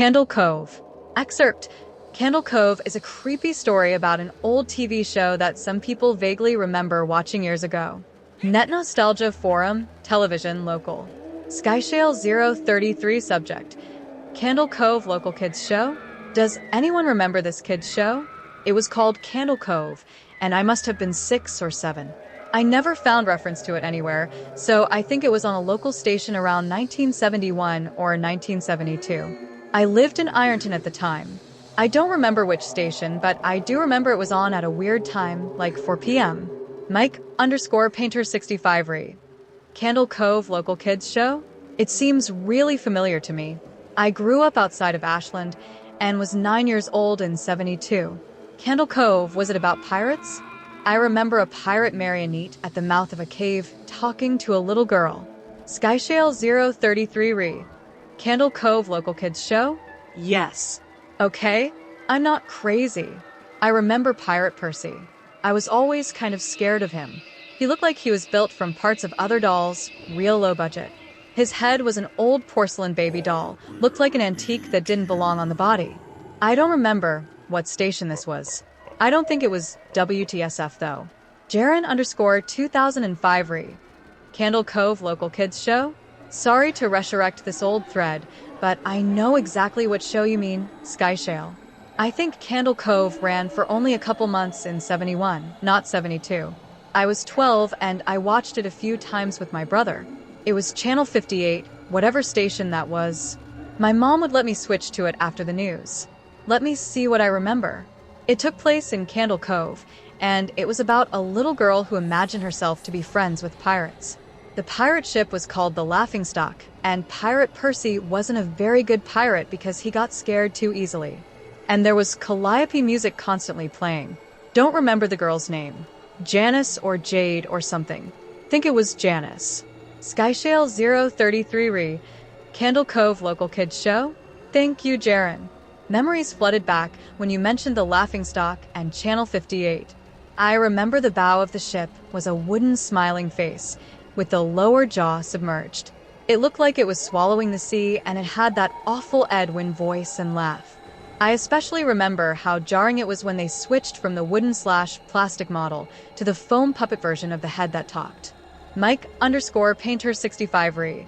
Candle Cove. Excerpt. Candle Cove is a creepy story about an old TV show that some people vaguely remember watching years ago. Net Nostalgia Forum, Television, Local. Skyshale 033 Subject. Candle Cove Local Kids Show? Does anyone remember this kids show? It was called Candle Cove, and I must have been 6 or 7. I never found reference to it anywhere, so I think it was on a local station around 1971 or 1972. I lived in Ironton at the time. I don't remember which station, but I do remember it was on at a weird time, like 4 p.m. Mike_Painter65re. Candle Cove Local Kids Show? It seems really familiar to me. I grew up outside of Ashland and was 9 years old in 72. Candle Cove, was it about pirates? I remember a pirate marionette at the mouth of a cave talking to a little girl. Skyshale 033re. Candle Cove Local Kids Show? Yes. Okay, I'm not crazy. I remember Pirate Percy. I was always kind of scared of him. He looked like he was built from parts of other dolls, real low budget. His head was an old porcelain baby doll, looked like an antique that didn't belong on the body. I don't remember what station this was. I don't think it was WTSF though. Jaren_2005re. Candle Cove Local Kids Show? Sorry to resurrect this old thread, but I know exactly what show you mean, Skyshale. I think Candle Cove ran for only a couple months in 71, not 72. I was 12 and I watched it a few times with my brother. It was Channel 58, whatever station that was. My mom would let me switch to it after the news. Let me see what I remember. It took place in Candle Cove, and it was about a little girl who imagined herself to be friends with pirates. The pirate ship was called the Laughingstock, and Pirate Percy wasn't a very good pirate because he got scared too easily. And there was calliope music constantly playing. Don't remember the girl's name. Janice or Jade or something. Think it was Janice. Skyshale 033re. Candle Cove Local Kids Show? Thank you, Jaren. Memories flooded back when you mentioned the Laughingstock and Channel 58. I remember the bow of the ship was a wooden smiling face, with the lower jaw submerged. It looked like it was swallowing the sea, and it had that awful Edwin voice and laugh. I especially remember how jarring it was when they switched from the wooden/plastic model to the foam puppet version of the head that talked. Mike_Painter65re.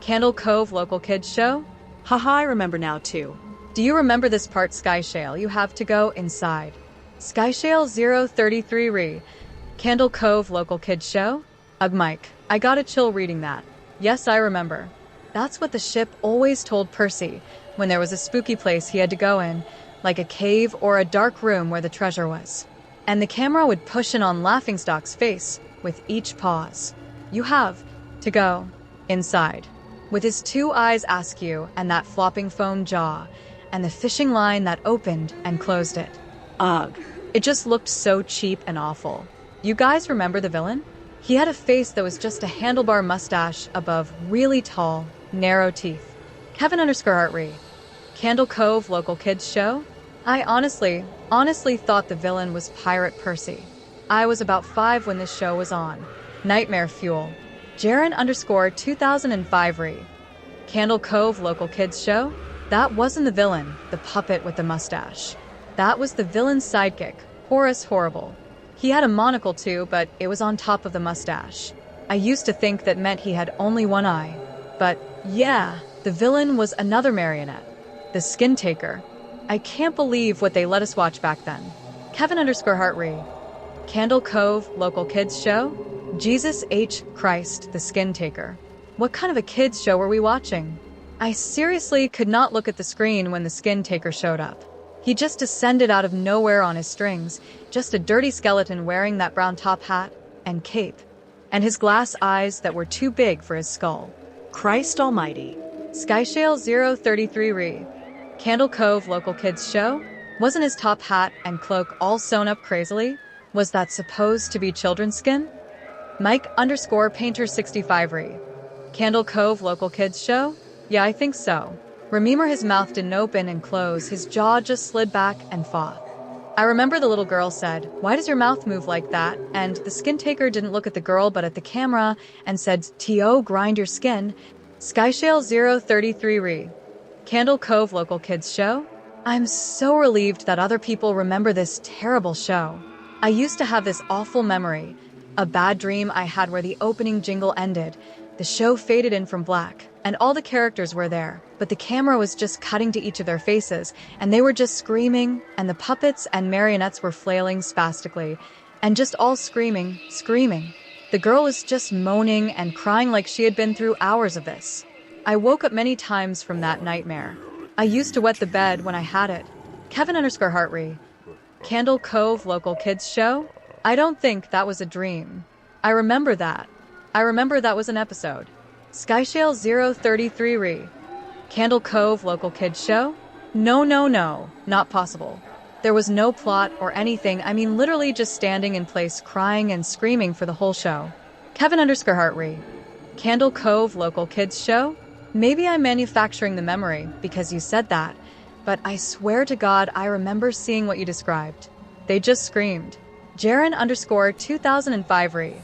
Candle Cove Local Kids Show? Haha, I remember now too. Do you remember this part, Skyshale? You have to go inside. Skyshale 033re. Candle Cove Local Kids Show? Ugh, Mike, I got a chill reading that. Yes, I remember. That's what the ship always told Percy when there was a spooky place he had to go in, like a cave or a dark room where the treasure was. And the camera would push in on Laughingstock's face with each pause. You have to go inside. With his 2 eyes askew and that flopping foam jaw, and the fishing line that opened and closed it. Ugh. It just looked so cheap and awful. You guys remember the villain? He had a face that was just a handlebar mustache above really tall, narrow teeth. Kevin_Hartree. Candle Cove Local Kids Show? I honestly thought the villain was Pirate Percy. I was about 5 when this show was on. Nightmare Fuel. Jaren_2005re. Candle Cove Local Kids Show? That wasn't the villain, the puppet with the mustache. That was the villain's sidekick, Horace Horrible. He had a monocle too, but it was on top of the mustache. I used to think that meant he had only one eye. But yeah, the villain was another marionette, the Skin Taker. I can't believe what they let us watch back then. Kevin_Hartree. Candle Cove Local Kids Show? Jesus H. Christ, the Skin Taker. What kind of a kids show were we watching? I seriously could not look at the screen when the Skin Taker showed up. He just descended out of nowhere on his strings, just a dirty skeleton wearing that brown top hat and cape, and his glass eyes that were too big for his skull. Christ almighty. Skyshale 033re. Candle Cove Local Kids Show? Wasn't his top hat and cloak all sewn up crazily? Was that supposed to be children's skin? Mike_Painter65re. Candle Cove Local Kids Show? Yeah, I think so. Remember, his mouth didn't open and close, his jaw just slid back and fought. I remember the little girl said, "Why does your mouth move like that?" And the Skin Taker didn't look at the girl but at the camera and said, "T.O. grind your skin." Skyshale 033re. Candle Cove Local Kids Show? I'm so relieved that other people remember this terrible show. I used to have this awful memory, a bad dream I had where the opening jingle ended, the show faded in from black, and all the characters were there, but the camera was just cutting to each of their faces, and they were just screaming, and the puppets and marionettes were flailing spastically, and just all screaming, screaming. The girl was just moaning and crying like she had been through hours of this. I woke up many times from that nightmare. I used to wet the bed when I had it. Kevin_Hartree. Candle Cove Local Kids Show? I don't think that was a dream. I remember that. I remember that was an episode. Skyshale 033 Re. Candle Cove Local Kids Show? No, no, no. Not possible. There was no plot or anything. I mean, literally just standing in place crying and screaming for the whole show. Kevin_Hartree. Candle Cove Local Kids Show? Maybe I'm manufacturing the memory because you said that, but I swear to God I remember seeing what you described. They just screamed. Jaren_2005 Re.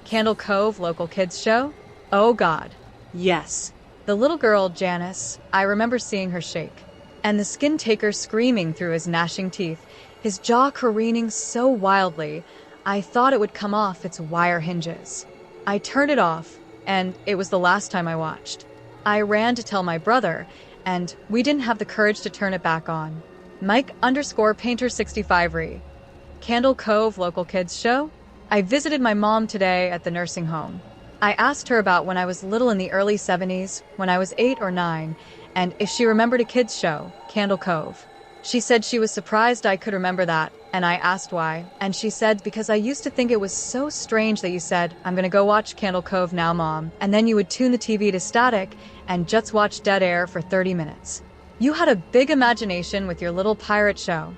Candle Cove Local Kids Show? Oh God. Yes. The little girl, Janice, I remember seeing her shake. And the skin taker screaming through his gnashing teeth, his jaw careening so wildly, I thought it would come off its wire hinges. I turned it off, and it was the last time I watched. I ran to tell my brother, and we didn't have the courage to turn it back on. Mike_Painter65 Re. Candle Cove Local Kids Show? I visited my mom today at the nursing home. I asked her about when I was little in the early 70s, when I was 8 or 9, and if she remembered a kids show, Candle Cove. She said she was surprised I could remember that, and I asked why, and she said because I used to think it was so strange that you said, "I'm gonna go watch Candle Cove now, Mom," and then you would tune the TV to static and just watch dead air for 30 minutes. You had a big imagination with your little pirate show.